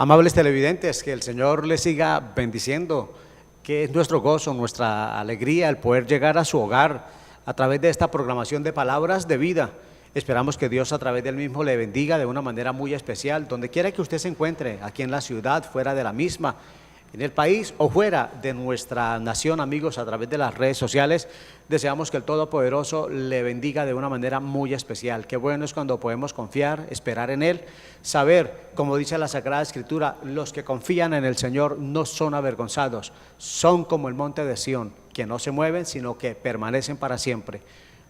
Amables televidentes, que el Señor les siga bendiciendo, que es nuestro gozo, nuestra alegría el poder llegar a su hogar a través de esta programación de palabras de vida. Esperamos que Dios a través del mismo le bendiga de una manera muy especial, donde quiera que usted se encuentre, aquí en la ciudad, fuera de la misma, en el país o fuera de nuestra nación, amigos, a través de las redes sociales. Deseamos que el Todopoderoso le bendiga de una manera muy especial. Qué bueno es cuando podemos confiar, esperar en Él, saber, como dice la Sagrada Escritura, los que confían en el Señor no son avergonzados, son como el monte de Sión, que no se mueven, sino que permanecen para siempre.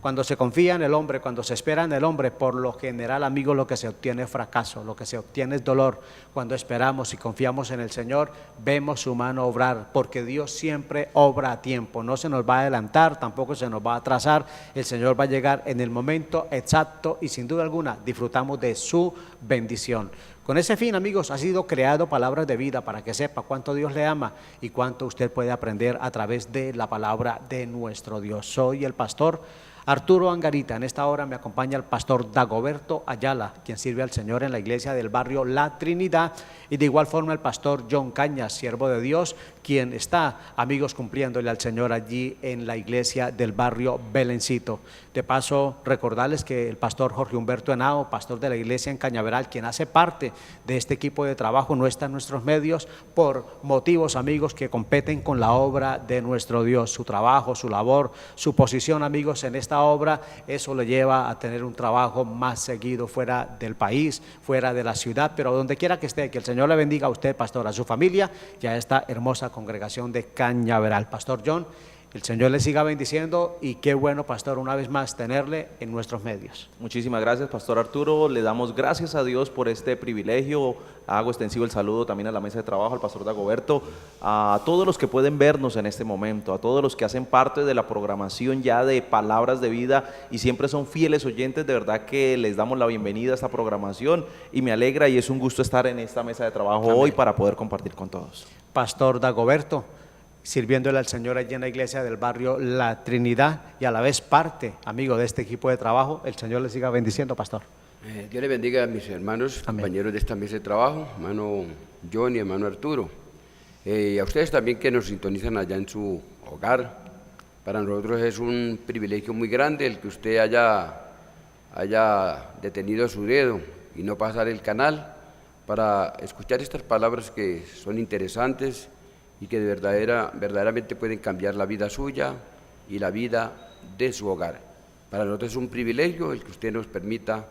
Cuando se confía en el hombre, cuando se espera en el hombre, por lo general, amigos, lo que se obtiene es fracaso, lo que se obtiene es dolor. Cuando esperamos y confiamos en el Señor, vemos su mano obrar, porque Dios siempre obra a tiempo, no se nos va a adelantar, tampoco se nos va a atrasar. El Señor va a llegar en el momento exacto y sin duda alguna disfrutamos de su bendición. Con ese fin, amigos, ha sido creado Palabras de Vida para que sepa cuánto Dios le ama y cuánto usted puede aprender a través de la palabra de nuestro Dios. Soy el pastor Arturo Angarita. En esta hora me acompaña el pastor Dagoberto Ayala, quien sirve al Señor en la iglesia del barrio La Trinidad, y de igual forma el pastor John Cañas, siervo de Dios, quien está, amigos, cumpliéndole al Señor allí en la iglesia del barrio Belencito. De paso, recordarles que el pastor Jorge Humberto Henao, pastor de la iglesia en Cañaveral, quien hace parte de este equipo de trabajo, no está en nuestros medios por motivos, amigos, que competen con la obra de nuestro Dios. Su trabajo, su labor, su posición, amigos, en esta obra, eso le lleva a tener un trabajo más seguido fuera del país, fuera de la ciudad, pero donde quiera que esté, que el Señor le bendiga a usted, pastor, a su familia y a esta hermosa congregación de Cañaveral. Pastor John, el Señor le siga bendiciendo y qué bueno, pastor, una vez más tenerle en nuestros medios. Muchísimas gracias, pastor Arturo. Le damos gracias a Dios por este privilegio. Hago extensivo el saludo también a la mesa de trabajo, al pastor Dagoberto, a todos los que pueden vernos en este momento, a todos los que hacen parte de la programación ya de Palabras de Vida y siempre son fieles oyentes. De verdad que les damos la bienvenida a esta programación y me alegra y es un gusto estar en esta mesa de trabajo. Amén. Hoy para poder compartir con todos. Pastor Dagoberto, sirviéndole al Señor allí en la iglesia del barrio La Trinidad y a la vez parte, amigo, de este equipo de trabajo. El Señor le siga bendiciendo, pastor. Dios le bendiga a mis hermanos, amén, compañeros de esta mesa de trabajo, hermano John y hermano Arturo. Y a ustedes también que nos sintonizan allá en su hogar. Para nosotros es un privilegio muy grande el que usted haya detenido su dedo y no pasar el canal para escuchar estas palabras que son interesantes y que verdaderamente pueden cambiar la vida suya y la vida de su hogar. Para nosotros es un privilegio el que usted nos permita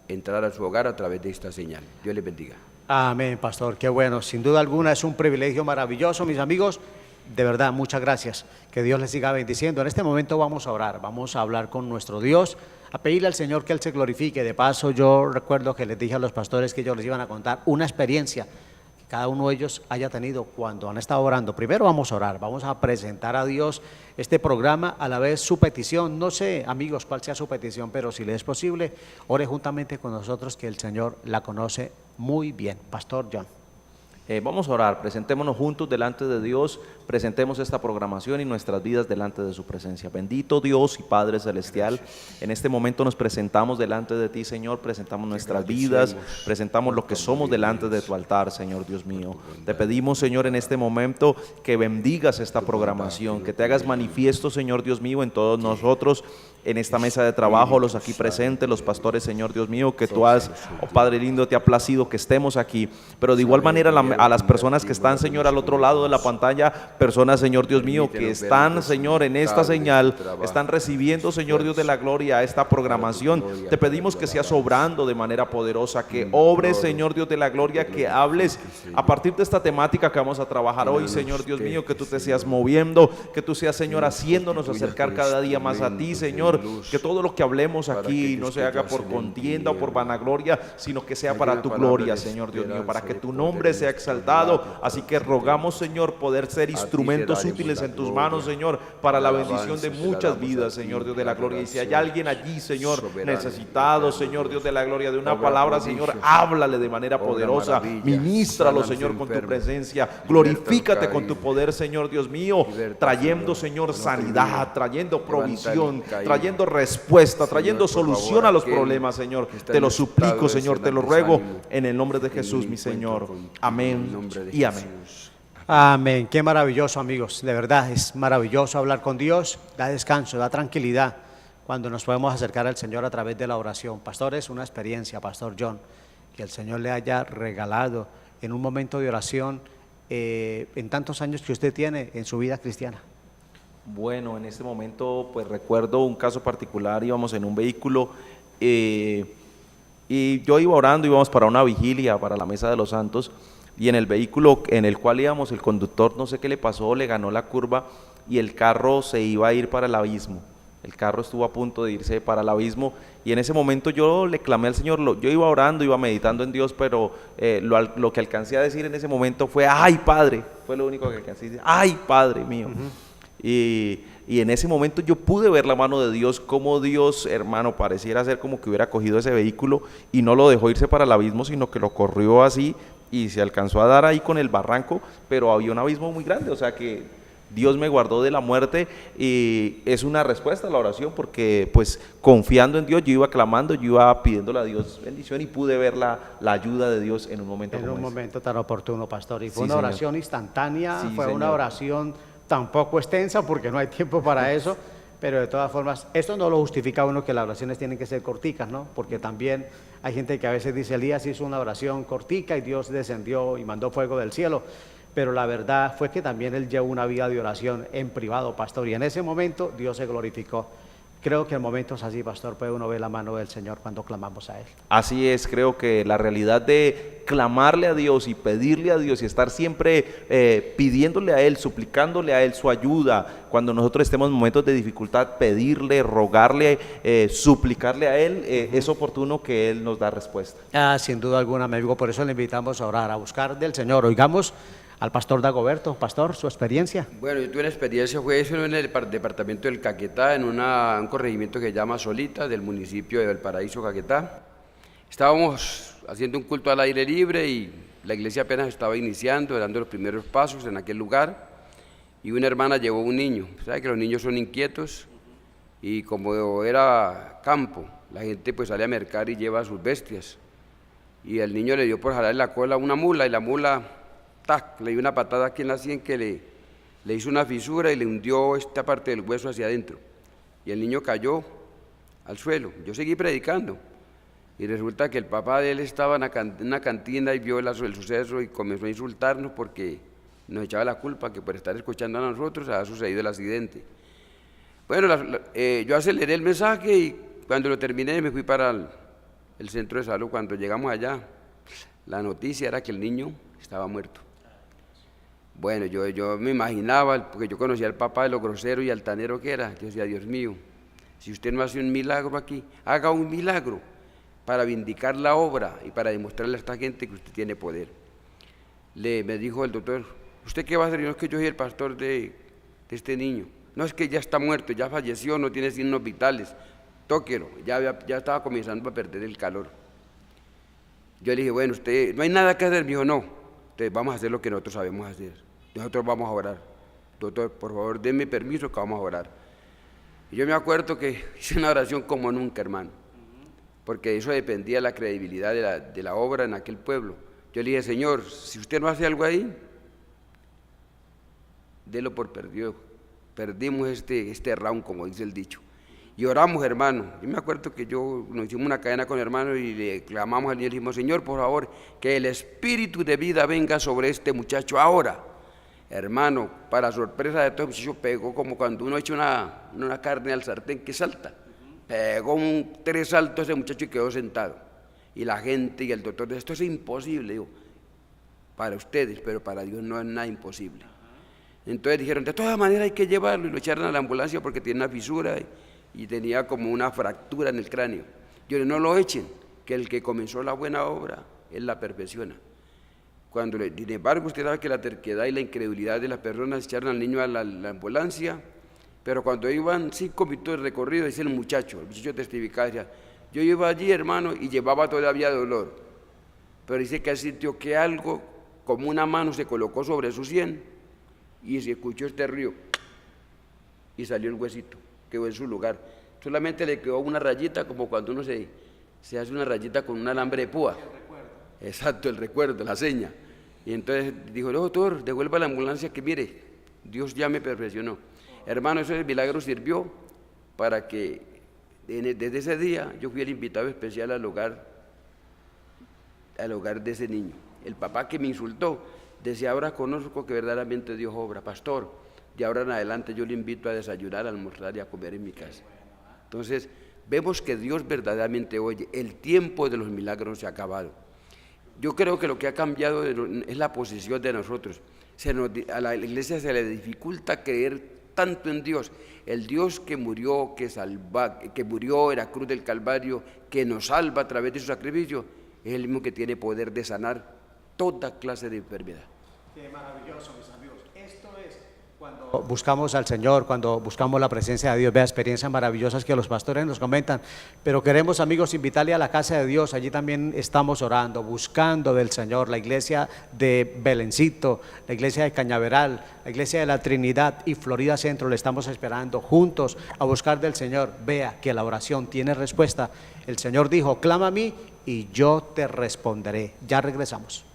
entrar a su hogar a través de esta señal. Dios les bendiga. Amén, pastor, qué bueno. Sin duda alguna es un privilegio maravilloso, mis amigos. De verdad, muchas gracias. Que Dios les siga bendiciendo. En este momento vamos a orar, vamos a hablar con nuestro Dios, a pedirle al Señor que Él se glorifique. De paso, yo recuerdo que les dije a los pastores que ellos les iban a contar una experiencia que cada uno de ellos haya tenido cuando han estado orando. Primero vamos a orar, vamos a presentar a Dios este programa, a la vez su petición. No sé, amigos, cuál sea su petición, pero si le es posible, ore juntamente con nosotros, que el Señor la conoce muy bien. Pastor John. Vamos a orar, presentémonos juntos delante de Dios, presentemos esta programación y nuestras vidas delante de su presencia. Bendito Dios y Padre Celestial, en este momento nos presentamos delante de ti, Señor, presentamos nuestras vidas, presentamos lo que somos delante de tu altar, Señor Dios mío. Te pedimos, Señor, en este momento que bendigas esta programación, que te hagas manifiesto, Señor Dios mío, en todos nosotros, en esta mesa de trabajo, los aquí presentes, los pastores, Señor Dios mío, que tú has, oh Padre lindo, te ha placido que estemos aquí, pero de igual manera a las personas que están, Señor, al otro lado de la pantalla, personas, Señor Dios mío, que están, Señor, en esta señal, están recibiendo, Señor Dios de la gloria, esta programación. Te pedimos que seas obrando de manera poderosa, que obres, Señor Dios de la gloria, que hables a partir de esta temática que vamos a trabajar hoy, Señor Dios mío, que tú te seas moviendo, que tú seas, Señor, haciéndonos acercar cada día más a ti, Señor, que todo lo que hablemos aquí no se haga por contienda o por vanagloria, sino que sea para tu gloria, Señor Dios mío, para que tu nombre sea exaltado. Así que rogamos, Señor, poder ser instrumentos útiles en tus manos, Señor, para la bendición de muchas vidas, Señor Dios de la gloria. Y si hay alguien allí, Señor, necesitado, Señor Dios de la gloria, de una palabra, Señor, háblale de manera poderosa, ministralo, Señor, con tu presencia, glorifícate con tu poder, Señor Dios mío, trayendo, Señor, sanidad, trayendo provisión, trayendo trayendo respuesta, trayendo Señor, por solución favor, a los aquel problemas, Señor. que está Te en lo estado suplico, de Señor, te lo desánimo, ruego en el nombre de en Jesús, un mi encuentro Señor. contigo, en el Amén nombre de y amén. Jesús. Amén. Qué maravilloso, amigos. De verdad, es maravilloso hablar con Dios. Da descanso, da tranquilidad cuando nos podemos acercar al Señor a través de la oración. Pastor, es una experiencia, Pastor John, que el Señor le haya regalado en un momento de oración en tantos años que usted tiene en su vida cristiana. Bueno, en este momento pues recuerdo un caso particular, íbamos en un vehículo y yo iba orando, íbamos para una vigilia, para la Mesa de los Santos, y en el vehículo en el cual íbamos, el conductor no sé qué le pasó, le ganó la curva y el carro se iba a ir para el abismo. El carro estuvo a punto de irse para el abismo y en ese momento yo le clamé al Señor, yo iba orando, iba meditando en Dios, pero lo que alcancé a decir en ese momento fue, ¡ay, Padre! Fue lo único que alcancé a decir, ¡ay, Padre mío! Y en ese momento yo pude ver la mano de Dios, como Dios, hermano, pareciera ser como que hubiera cogido ese vehículo y no lo dejó irse para el abismo, sino que lo corrió así y se alcanzó a dar ahí con el barranco, pero había un abismo muy grande, o sea que Dios me guardó de la muerte y es una respuesta a la oración porque pues confiando en Dios yo iba clamando, yo iba pidiéndole a Dios bendición y pude ver la ayuda de Dios en un momento En como un ese. momento tan oportuno, Pastor. Y fue Sí, una señor. oración instantánea, Sí, fue una señor. oración tampoco extensa porque no hay tiempo para eso, pero de todas formas, esto no lo justifica uno que las oraciones tienen que ser corticas, ¿no? Porque también hay gente que a veces dice, Elías hizo una oración cortica y Dios descendió y mandó fuego del cielo, pero la verdad fue que también él llevó una vida de oración en privado, Pastor, y en ese momento Dios se glorificó. Creo que en momentos así, Pastor, puede uno ver la mano del Señor cuando clamamos a Él. Así es, creo que la realidad de clamarle a Dios y pedirle a Dios y estar siempre pidiéndole a Él, suplicándole a Él su ayuda, cuando nosotros estemos en momentos de dificultad, pedirle, rogarle, suplicarle a Él, es oportuno que Él nos da respuesta. Sin duda alguna, amigo, por eso le invitamos a orar, a buscar del Señor. Oigamos al Pastor Dagoberto. Pastor, su experiencia. Bueno, yo tuve una experiencia, fue eso en el departamento del Caquetá, en un corregimiento que se llama Solita, del municipio de Valparaíso, Caquetá. Estábamos haciendo un culto al aire libre y la iglesia apenas estaba iniciando, dando los primeros pasos en aquel lugar, y una hermana llevó un niño. ¿Sabe que los niños son inquietos? Y como era campo, la gente pues sale a mercar y lleva sus bestias. Y el niño le dio por jalarle la cola a una mula, y la mula, ¡tac!, le dio una patada aquí en la sien que le hizo una fisura y le hundió esta parte del hueso hacia adentro. Y el niño cayó al suelo. Yo seguí predicando. Y resulta que el papá de él estaba en una cantina y vio el suceso y comenzó a insultarnos porque nos echaba la culpa que por estar escuchando a nosotros había sucedido el accidente. Bueno, yo aceleré el mensaje y cuando lo terminé me fui para el centro de salud. Cuando llegamos allá, la noticia era que el niño estaba muerto. Bueno, yo me imaginaba, porque yo conocía al papá de lo grosero y altanero que era. Yo decía, Dios mío, si usted no hace un milagro aquí, haga un milagro para vindicar la obra y para demostrarle a esta gente que usted tiene poder. Me dijo el doctor, ¿usted qué va a hacer? No, es que yo soy el pastor de este niño. No, es que ya está muerto, ya falleció, no tiene signos vitales, tóquelo. Ya estaba comenzando a perder el calor. Yo le dije, bueno, usted, no hay nada que hacer. Me dijo, no, entonces vamos a hacer lo que nosotros sabemos hacer. Nosotros vamos a orar. Doctor, por favor, denme permiso que vamos a orar. Y yo me acuerdo que hice una oración como nunca, hermano, porque eso dependía de la credibilidad de la obra en aquel pueblo. Yo le dije, Señor, si usted no hace algo ahí, délo por perdido. Perdimos este round, como dice el dicho. Y oramos, hermano. Yo me acuerdo que nos hicimos una cadena con hermano y le clamamos al Señor y le dijimos, Señor, por favor, que el espíritu de vida venga sobre este muchacho ahora. Hermano, para sorpresa de todo, el muchacho pegó como cuando uno echa una carne al sartén que salta. Pegó 3 saltos ese muchacho y quedó sentado. Y la gente y el doctor dijo, esto es imposible. Digo, para ustedes, pero para Dios no es nada imposible. Entonces dijeron, de todas maneras hay que llevarlo, y lo echaron a la ambulancia porque tiene una fisura y tenía como una fractura en el cráneo. Yo le dije, no lo echen, que el que comenzó la buena obra, Él la perfecciona. Sin embargo, usted sabe que la terquedad y la incredulidad de las personas echaron al niño a la ambulancia, pero cuando iban 5 minutos de recorrido, dice el muchacho testificaba, decía, yo iba allí, hermano, y llevaba todavía dolor, pero dice que él sintió que algo, como una mano, se colocó sobre su sien, y se escuchó este río, y salió el huesito, quedó en su lugar. solamente le quedó una rayita, como cuando uno se hace una rayita con un alambre de púa. Exacto, el recuerdo, la seña. Y entonces dijo, no, doctor, devuelva la ambulancia que mire, Dios ya me perfeccionó. Hermano, ese milagro sirvió para que desde ese día yo fui el invitado especial al hogar de ese niño. El papá que me insultó decía, ahora conozco que verdaderamente Dios obra. Pastor, de ahora en adelante yo le invito a desayunar, a almorzar y a comer en mi casa. Entonces, vemos que Dios verdaderamente oye. El tiempo de los milagros se ha acabado. Yo creo que lo que ha cambiado es la posición de nosotros. A la iglesia se le dificulta creer tanto en Dios. El Dios que murió, que murió en la cruz del Calvario, que nos salva a través de su sacrificio, es el mismo que tiene poder de sanar toda clase de enfermedad. Qué maravilloso, mis amigos. Esto es cuando buscamos al Señor, cuando buscamos la presencia de Dios. Vea, experiencias maravillosas que los pastores nos comentan. Pero queremos, amigos, invitarle a la casa de Dios. Allí también estamos orando, buscando del Señor. La iglesia de Belencito, la iglesia de Cañaveral, la iglesia de la Trinidad y Florida Centro. Le estamos esperando juntos a buscar del Señor. Vea que la oración tiene respuesta. El Señor dijo, clama a mí y yo te responderé. Ya regresamos.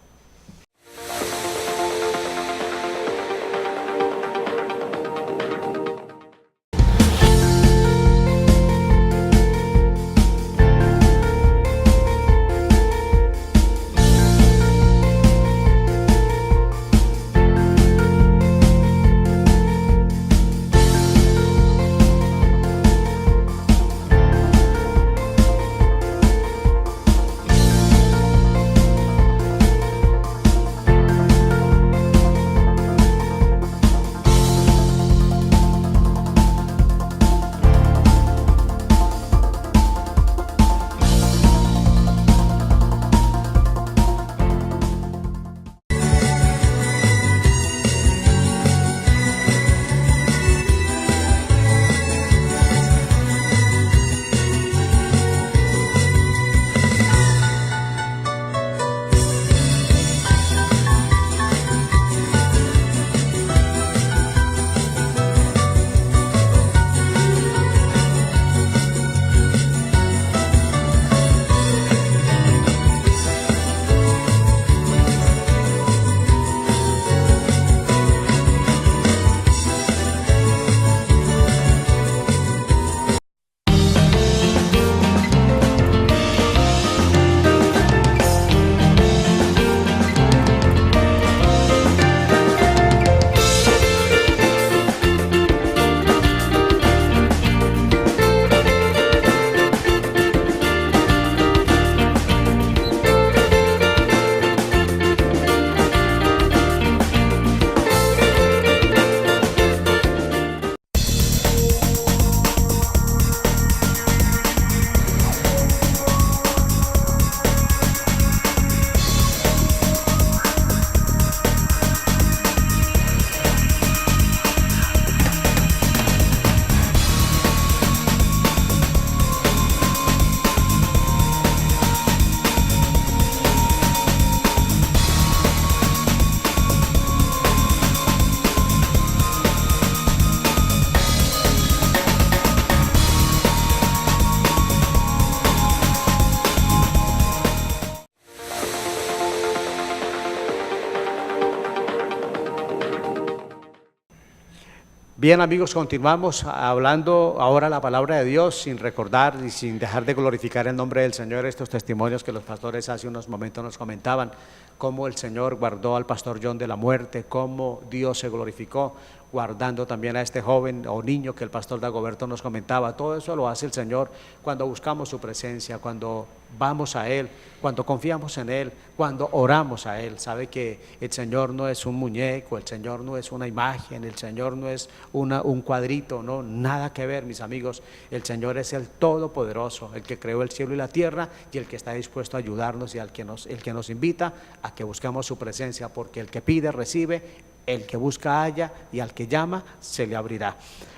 Bien, amigos, continuamos hablando ahora la palabra de Dios sin recordar y sin dejar de glorificar el nombre del Señor. Estos testimonios que los pastores hace unos momentos nos comentaban, cómo el Señor guardó al pastor John de la muerte, cómo Dios se glorificó guardando también a este joven o niño que el pastor Dagoberto nos comentaba. Todo eso lo hace el Señor cuando buscamos su presencia, cuando vamos a Él, cuando confiamos en Él, cuando oramos a Él. Sabe que el Señor no es un muñeco, el Señor no es una imagen, el Señor no es un cuadrito, no, nada que ver, mis amigos. El Señor es el Todopoderoso, el que creó el cielo y la tierra y el que está dispuesto a ayudarnos y el que nos invita a que busquemos su presencia, porque el que pide recibe, el que busca halla y al que llama se le abrirá.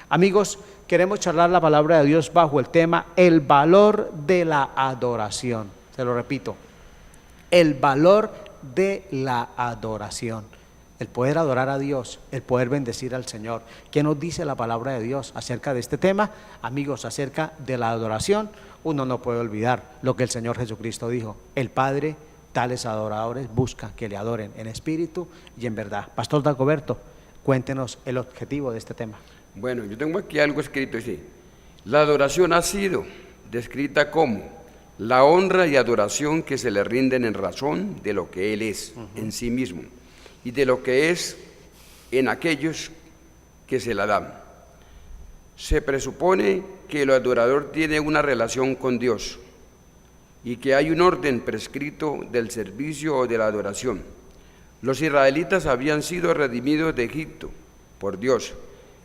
Amigos, queremos charlar la palabra de Dios bajo el tema el valor de la adoración. Se lo repito, el valor de la adoración. el poder adorar a Dios, el poder bendecir al Señor. ¿Qué nos dice la palabra de Dios acerca de este tema? Amigos, acerca de la adoración, uno no puede olvidar lo que el Señor Jesucristo dijo: el Padre tales adoradores busca que le adoren en espíritu y en verdad. Pastor Dagoberto, cuéntenos el objetivo de este tema. Bueno, yo tengo aquí algo escrito así: la adoración ha sido descrita como la honra y adoración que se le rinden en razón de lo que Él es en sí mismo y de lo que es en aquellos que se la dan. Se presupone que el adorador tiene una relación con Dios y que hay un orden prescrito del servicio o de la adoración. Los israelitas habían sido redimidos de Egipto por Dios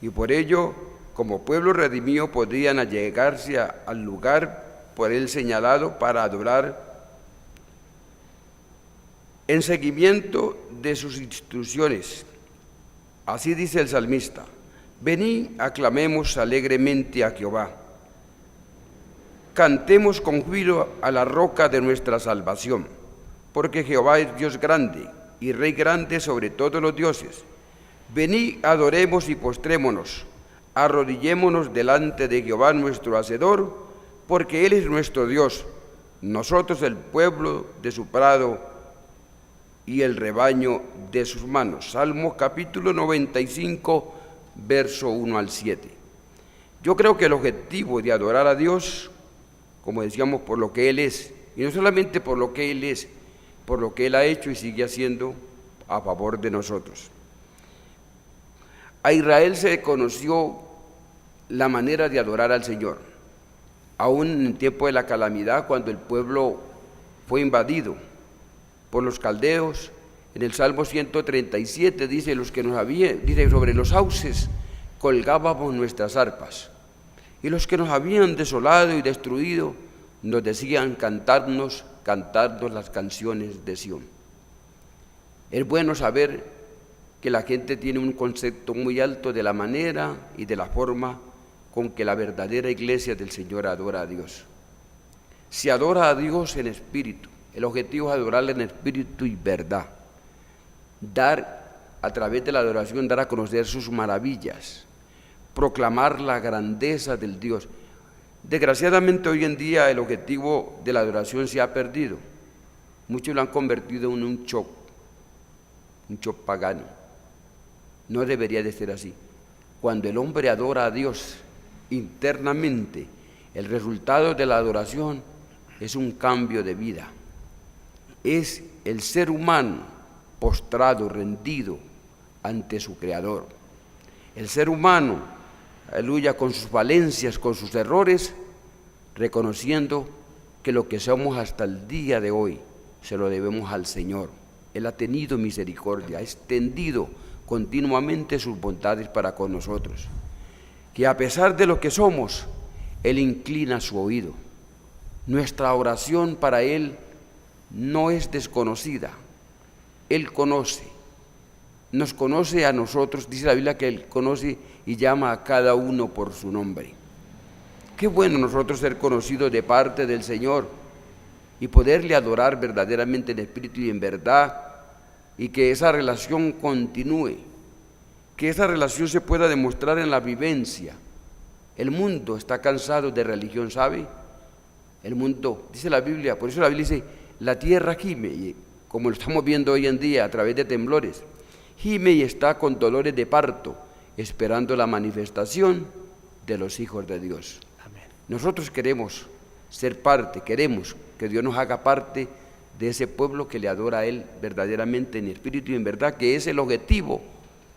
y por ello, como pueblo redimido, podían allegarse al lugar por Él señalado para adorar en seguimiento de sus instrucciones. Así dice el salmista: venid, aclamemos alegremente a Jehová, cantemos con júbilo a la roca de nuestra salvación, porque Jehová es Dios grande y Rey grande sobre todos los dioses. Venid, adoremos y postrémonos, arrodillémonos delante de Jehová nuestro Hacedor, porque Él es nuestro Dios, nosotros el pueblo de su prado y el rebaño de sus manos. Salmo capítulo 95, verso 1 al 7. Yo creo que el objetivo de adorar a Dios, como decíamos, por lo que Él es, y no solamente por lo que Él es, por lo que Él ha hecho y sigue haciendo a favor de nosotros. A Israel se conoció la manera de adorar al Señor, aún en el tiempo de la calamidad, cuando el pueblo fue invadido por los caldeos. En el Salmo 137 dice: dice, sobre los sauces colgábamos nuestras arpas, y los que nos habían desolado y destruido nos decían cantarnos las canciones de Sión. Es bueno saber que la gente tiene un concepto muy alto de la manera y de la forma con que la verdadera iglesia del Señor adora a Dios. Se adora a Dios en espíritu. El objetivo es adorarle en espíritu y verdad. A través de la adoración, dar a conocer sus maravillas, proclamar la grandeza del Dios. Desgraciadamente hoy en día el objetivo de la adoración se ha perdido. Muchos lo han convertido en un show pagano. No debería de ser así. Cuando el hombre adora a Dios internamente, el resultado de la adoración es un cambio de vida. Es el ser humano postrado, rendido ante su Creador. El ser humano, aleluya, con sus falencias, con sus errores, reconociendo que lo que somos hasta el día de hoy se lo debemos al Señor. Él ha tenido misericordia, ha extendido continuamente sus bondades para con nosotros. Que a pesar de lo que somos, Él inclina su oído. Nuestra oración para Él no es desconocida. Él nos conoce a nosotros. Dice la Biblia que Él conoce y llama a cada uno por su nombre. Qué bueno nosotros ser conocidos de parte del Señor y poderle adorar verdaderamente en espíritu y en verdad, y que esa relación continúe, que esa relación se pueda demostrar en la vivencia. El mundo está cansado de religión, ¿sabe? El mundo, dice la Biblia, por eso la Biblia dice: la tierra gime, y como lo estamos viendo hoy en día a través de temblores, gime y está con dolores de parto, esperando la manifestación de los hijos de Dios. Amén. Nosotros queremos ser parte, queremos que Dios nos haga parte de ese pueblo que le adora a Él verdaderamente en espíritu y en verdad, que es el objetivo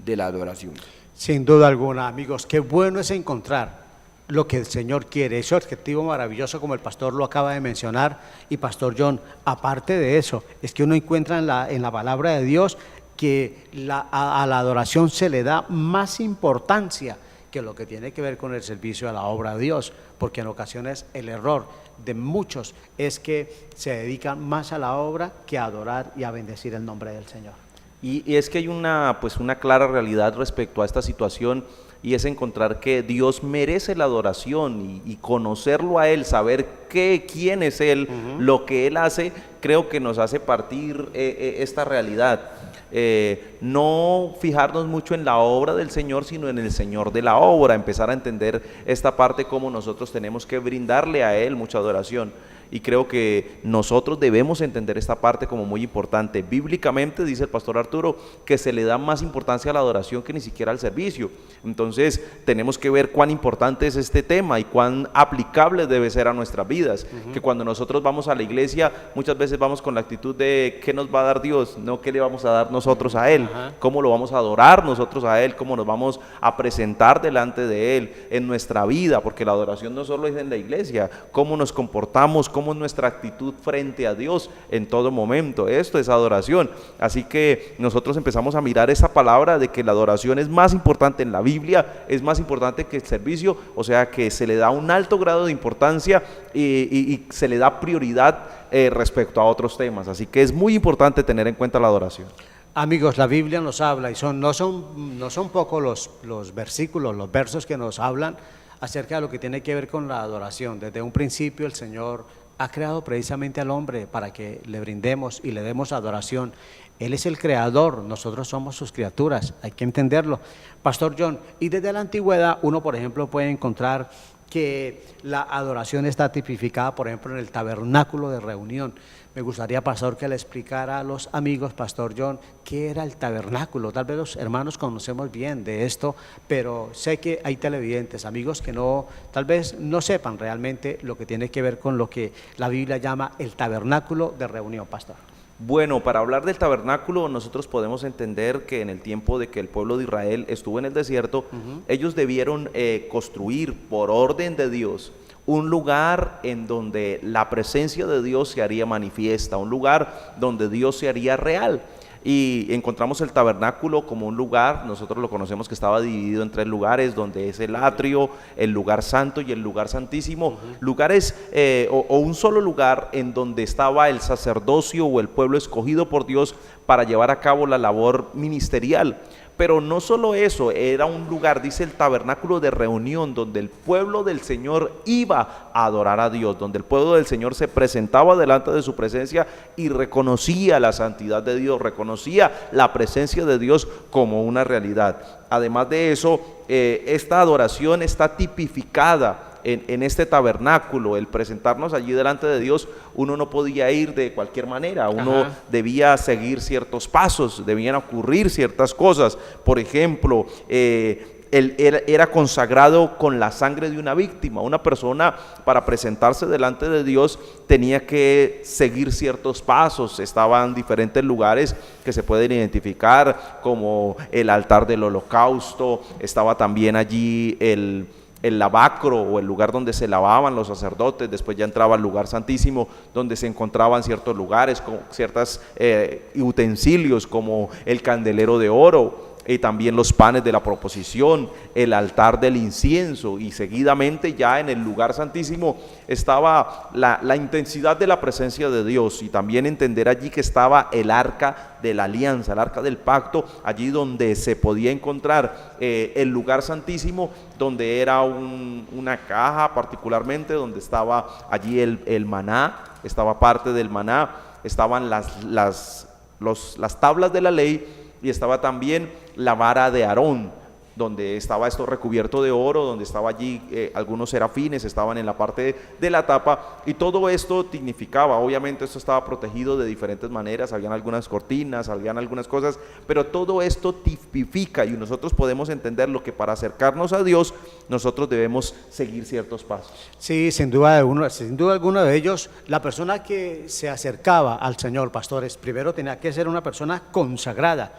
de la adoración. Sin duda alguna, amigos, qué bueno es encontrar lo que el Señor quiere, ese objetivo maravilloso como el pastor lo acaba de mencionar. Y Pastor John, aparte de eso, es que uno encuentra en la palabra de Dios que a la adoración se le da más importancia que lo que tiene que ver con el servicio a la obra de Dios, porque en ocasiones el error de muchos es que se dedican más a la obra que a adorar y a bendecir el nombre del Señor. Y es que hay una clara realidad respecto a esta situación, y es encontrar que Dios merece la adoración y conocerlo a Él, saber quién es Él, lo que Él hace, creo que nos hace partir esta realidad. No fijarnos mucho en la obra del Señor, sino en el Señor de la obra, empezar a entender esta parte, cómo nosotros tenemos que brindarle a Él mucha adoración. Y creo que nosotros debemos entender esta parte como muy importante. Bíblicamente dice el pastor Arturo que se le da más importancia a la adoración que ni siquiera al servicio. Entonces tenemos que ver cuán importante es este tema y cuán aplicable debe ser a nuestras vidas. Que cuando nosotros vamos a la iglesia, muchas veces vamos con la actitud de ¿qué nos va a dar Dios? No, ¿qué le vamos a dar nosotros a Él? ¿Cómo lo vamos a adorar nosotros a Él? ¿Cómo nos vamos a presentar delante de Él en nuestra vida? Porque la adoración no solo es en la iglesia, cómo nos comportamos, cómo es nuestra actitud frente a Dios en todo momento. Esto es adoración. Así que nosotros empezamos a mirar esa palabra de que la adoración es más importante en la Biblia, es más importante que el servicio, o sea que se le da un alto grado de importancia y se le da prioridad respecto a otros temas. Así que es muy importante tener en cuenta la adoración. Amigos, la Biblia nos habla y no son pocos los versículos, los versos que nos hablan acerca de lo que tiene que ver con la adoración. Desde un principio el Señor ha creado precisamente al hombre para que le brindemos y le demos adoración. Él es el creador, nosotros somos sus criaturas, hay que entenderlo. Pastor John, y desde la antigüedad uno, por ejemplo, puede encontrar que la adoración está tipificada, por ejemplo, en el tabernáculo de reunión. Me gustaría, pastor, que le explicara a los amigos, pastor John, qué era el tabernáculo. Tal vez los hermanos conocemos bien de esto, pero sé que hay televidentes, amigos que tal vez no sepan realmente lo que tiene que ver con lo que la Biblia llama el tabernáculo de reunión, pastor. Bueno, para hablar del tabernáculo, nosotros podemos entender que en el tiempo de que el pueblo de Israel estuvo en el desierto, ellos debieron construir por orden de Dios un lugar en donde la presencia de Dios se haría manifiesta, un lugar donde Dios se haría real. Y encontramos el tabernáculo como un lugar, nosotros lo conocemos que estaba dividido en 3 lugares, donde es el atrio, el lugar santo y el lugar santísimo. Lugares o un solo lugar en donde estaba el sacerdocio o el pueblo escogido por Dios para llevar a cabo la labor ministerial. Pero no solo eso, era un lugar, dice el tabernáculo de reunión, donde el pueblo del Señor iba a adorar a Dios, donde el pueblo del Señor se presentaba delante de su presencia y reconocía la santidad de Dios, reconocía la presencia de Dios como una realidad. Además de eso, esta adoración está tipificada en este tabernáculo. El presentarnos allí delante de Dios, uno no podía ir de cualquier manera, uno debía seguir ciertos pasos, debían ocurrir ciertas cosas. Por ejemplo, él era consagrado con la sangre de una víctima. Una persona, para presentarse delante de Dios, tenía que seguir ciertos pasos. Estaban diferentes lugares que se pueden identificar, como el altar del holocausto. Estaba también allí el lavacro, o el lugar donde se lavaban los sacerdotes. Después ya entraba al lugar santísimo, donde se encontraban ciertos lugares, con ciertos utensilios, como el candelero de oro, y también los panes de la proposición, el altar del incienso. Y seguidamente ya en el lugar santísimo estaba la intensidad de la presencia de Dios, y también entender allí que estaba el arca de la alianza, el arca del pacto, allí donde se podía encontrar el lugar santísimo, donde era una caja particularmente, donde estaba allí el maná, estaba parte del maná, estaban las tablas de la ley, y estaba también la vara de Aarón, donde estaba esto recubierto de oro, donde estaba allí algunos serafines, estaban en la parte de la tapa, y todo esto significaba, obviamente esto estaba protegido de diferentes maneras, habían algunas cortinas, habían algunas cosas, pero todo esto tipifica, y nosotros podemos entender lo que para acercarnos a Dios, nosotros debemos seguir ciertos pasos. Sí, sin duda alguna de ellos, la persona que se acercaba al Señor, pastores, primero tenía que ser una persona consagrada,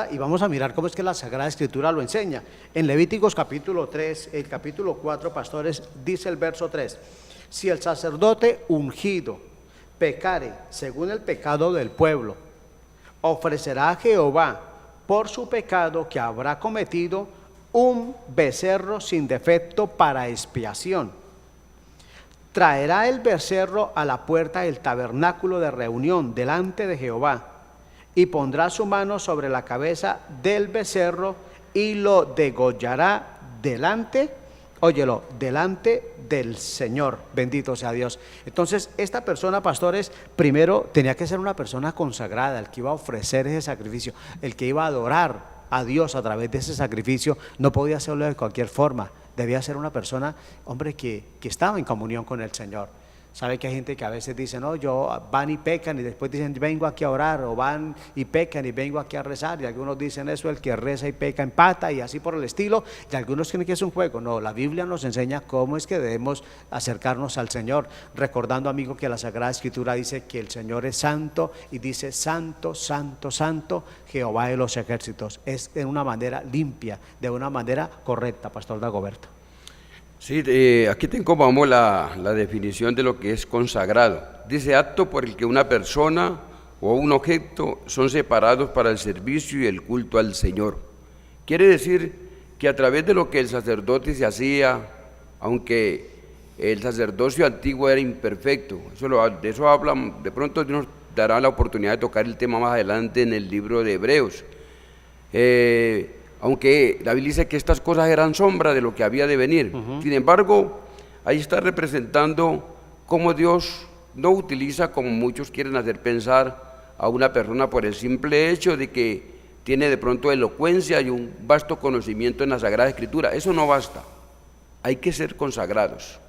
y vamos a mirar cómo es que la Sagrada Escritura lo enseña. En Levíticos capítulo 3, el capítulo 4, pastores, dice el verso 3: si el sacerdote ungido pecare según el pecado del pueblo, ofrecerá a Jehová por su pecado que habrá cometido un becerro sin defecto para expiación. Traerá el becerro a la puerta del tabernáculo de reunión delante de Jehová, y pondrá su mano sobre la cabeza del becerro y lo degollará delante, óyelo, delante del Señor. Bendito sea Dios. Entonces, esta persona, pastores, primero tenía que ser una persona consagrada, el que iba a ofrecer ese sacrificio, el que iba a adorar a Dios a través de ese sacrificio. No podía hacerlo de cualquier forma. Debía ser una persona, hombre, que estaba en comunión con el Señor. Sabe que hay gente que a veces dice, no, van y pecan y después dicen, vengo aquí a orar, o van y pecan y vengo aquí a rezar, y algunos dicen eso, el que reza y peca empata, y así por el estilo, y algunos creen que es un juego. No, la Biblia nos enseña cómo es que debemos acercarnos al Señor, recordando, amigo, que la Sagrada Escritura dice que el Señor es santo, y dice, santo, santo, santo, Jehová de los ejércitos. Es de una manera limpia, de una manera correcta, Pastor Dagoberto. Sí, aquí tengo, vamos, la definición de lo que es consagrado. Dice, acto por el que una persona o un objeto son separados para el servicio y el culto al Señor. Quiere decir que a través de lo que el sacerdote se hacía, aunque el sacerdocio antiguo era imperfecto, de eso habla, de pronto Dios nos dará la oportunidad de tocar el tema más adelante en el libro de Hebreos. Aunque la Biblia dice que estas cosas eran sombra de lo que había de venir. Sin embargo, ahí está representando cómo Dios no utiliza, como muchos quieren hacer pensar, a una persona por el simple hecho de que tiene de pronto elocuencia y un vasto conocimiento en la Sagrada Escritura. Eso no basta, hay que ser consagrados.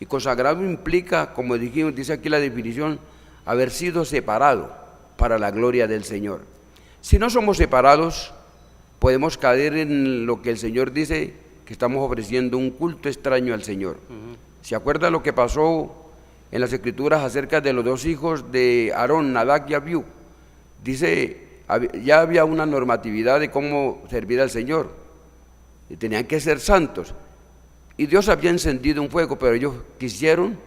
Y consagrado implica, como dijimos, dice aquí la definición, haber sido separado para la gloria del Señor. Si no somos separados, podemos caer en lo que el Señor dice, que estamos ofreciendo un culto extraño al Señor. ¿Se acuerda lo que pasó en las Escrituras acerca de los dos hijos de Aarón, Nadab y Abiú? Dice, ya había una normatividad de cómo servir al Señor, y tenían que ser santos. Y Dios había encendido un fuego, pero ellos quisieron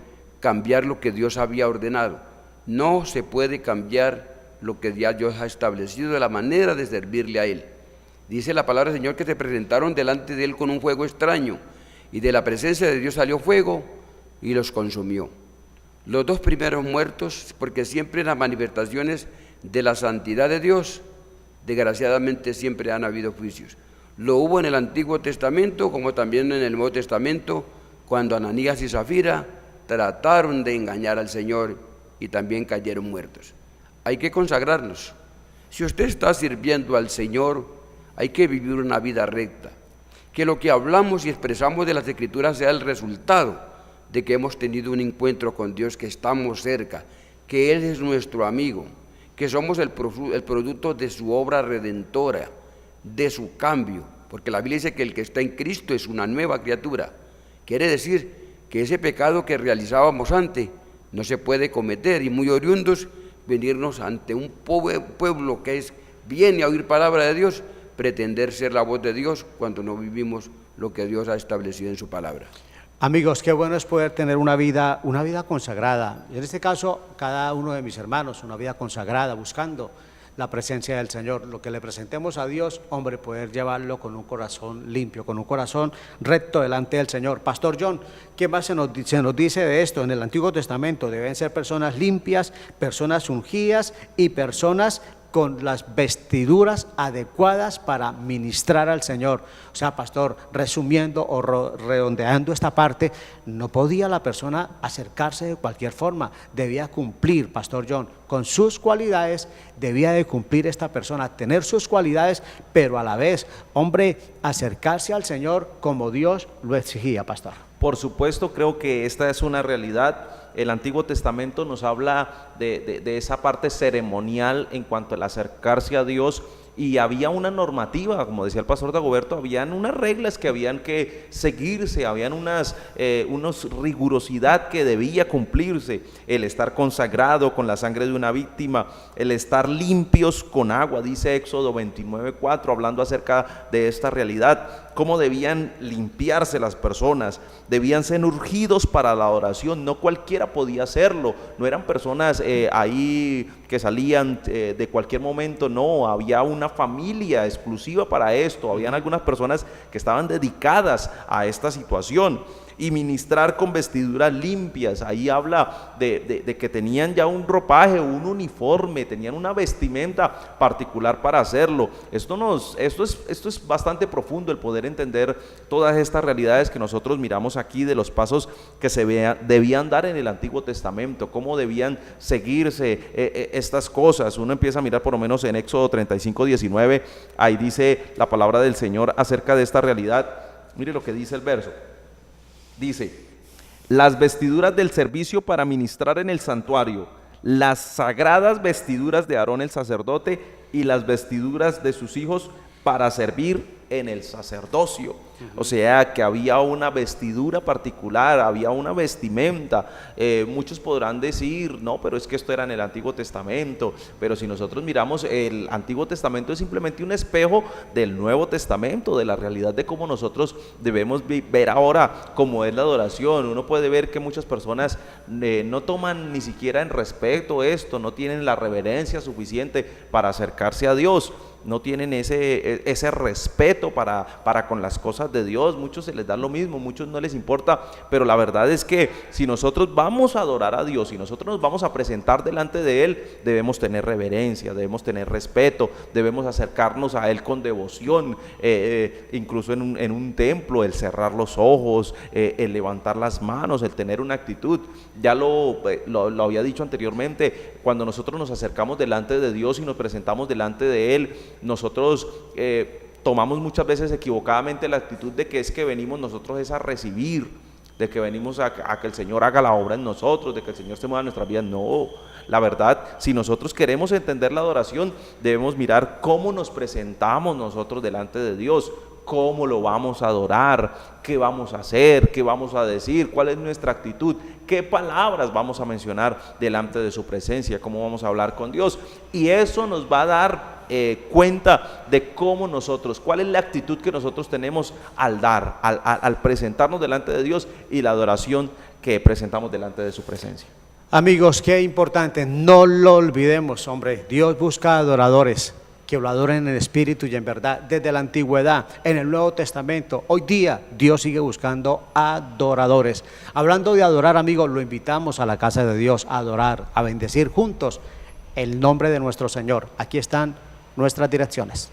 cambiar lo que Dios había ordenado. No se puede cambiar lo que ya Dios ha establecido de la manera de servirle a Él. Dice la palabra del Señor que se presentaron delante de Él con un fuego extraño, y de la presencia de Dios salió fuego y los consumió. Los dos primeros muertos, porque siempre en las manifestaciones de la santidad de Dios, desgraciadamente siempre han habido juicios. Lo hubo en el Antiguo Testamento, como también en el Nuevo Testamento, cuando Ananías y Zafira trataron de engañar al Señor y también cayeron muertos. Hay que consagrarnos. Si usted está sirviendo al Señor, hay que vivir una vida recta, que lo que hablamos y expresamos de las Escrituras sea el resultado de que hemos tenido un encuentro con Dios, que estamos cerca, que Él es nuestro amigo, que somos el producto de su obra redentora, de su cambio, porque la Biblia dice que el que está en Cristo es una nueva criatura. Quiere decir que ese pecado que realizábamos antes no se puede cometer, y muy oriundos venirnos ante un pueblo que viene a oír palabra de Dios, pretender ser la voz de Dios cuando no vivimos lo que Dios ha establecido en su palabra. Amigos, qué bueno es poder tener una vida consagrada. En este caso, cada uno de mis hermanos, una vida consagrada, buscando la presencia del Señor. Lo que le presentemos a Dios, hombre, poder llevarlo con un corazón limpio, con un corazón recto delante del Señor. Pastor John, ¿qué más se nos dice de esto? En el Antiguo Testamento deben ser personas limpias, personas ungidas y personas con las vestiduras adecuadas para ministrar al Señor. O sea, pastor, resumiendo o redondeando esta parte, no podía la persona acercarse de cualquier forma, debía cumplir, Pastor John, con sus cualidades, debía de cumplir esta persona, tener sus cualidades, pero a la vez, hombre, acercarse al Señor como Dios lo exigía, pastor. Por supuesto, creo que esta es una realidad. El Antiguo Testamento nos habla de esa parte ceremonial en cuanto al acercarse a Dios, y había una normativa, como decía el pastor Dagoberto, habían unas reglas que habían que seguirse, habían unos rigurosidad que debía cumplirse: el estar consagrado con la sangre de una víctima, el estar limpios con agua, dice Éxodo 29:4, hablando acerca de esta realidad, cómo debían limpiarse las personas, debían ser urgidos para la oración, no cualquiera podía hacerlo, no eran personas ahí que salían de cualquier momento, no, había una familia exclusiva para esto, habían algunas personas que estaban dedicadas a esta situación. y ministrar con vestiduras limpias. Ahí habla de que tenían ya un ropaje, un uniforme, tenían una vestimenta particular para hacerlo. Esto es bastante profundo, el poder entender todas estas realidades que nosotros miramos aquí, de los pasos que debían dar en el Antiguo Testamento, cómo debían seguirse estas cosas. Uno empieza a mirar por lo menos en Éxodo 35:19, ahí dice la palabra del Señor acerca de esta realidad. Mire lo que dice el verso. Dice: las vestiduras del servicio para ministrar en el santuario, las sagradas vestiduras de Aarón el sacerdote y las vestiduras de sus hijos para servir en el sacerdocio. O sea que había una vestidura particular, había una vestimenta. Muchos podrán decir, no, pero es que esto era en el Antiguo Testamento. Pero si nosotros miramos, el Antiguo Testamento es simplemente un espejo del Nuevo Testamento, de la realidad de cómo nosotros debemos ver ahora cómo es la adoración. Uno puede ver que muchas personas no toman ni siquiera en respeto esto, no tienen la reverencia suficiente para acercarse a Dios, no tienen ese respeto para con las cosas de Dios. Muchos se les da lo mismo, muchos no les importa, pero la verdad es que si nosotros vamos a adorar a Dios, si nosotros nos vamos a presentar delante de Él, debemos tener reverencia, debemos tener respeto, debemos acercarnos a Él con devoción, incluso en un templo, el cerrar los ojos, el levantar las manos, el tener una actitud. Ya lo había dicho anteriormente, cuando nosotros nos acercamos delante de Dios y nos presentamos delante de Él, nosotros tomamos muchas veces equivocadamente la actitud de que es que venimos nosotros es a recibir, de que venimos a que el Señor haga la obra en nosotros, de que el Señor se mueva en nuestras vidas. No, la verdad, si nosotros queremos entender la adoración, debemos mirar cómo nos presentamos nosotros delante de Dios, cómo lo vamos a adorar, qué vamos a hacer, qué vamos a decir, cuál es nuestra actitud, qué palabras vamos a mencionar delante de su presencia, cómo vamos a hablar con Dios. Y eso nos va a dar cuenta de cómo nosotros, cuál es la actitud que nosotros tenemos al dar, al presentarnos delante de Dios, y la adoración que presentamos delante de su presencia. Amigos, qué importante, no lo olvidemos, hombre. Dios busca adoradores que lo adoren en espíritu y en verdad. Desde la antigüedad, en el Nuevo Testamento, hoy día Dios sigue buscando adoradores. Hablando de adorar, amigos, lo invitamos a la casa de Dios a adorar, a bendecir juntos el nombre de nuestro Señor. Aquí están nuestras direcciones.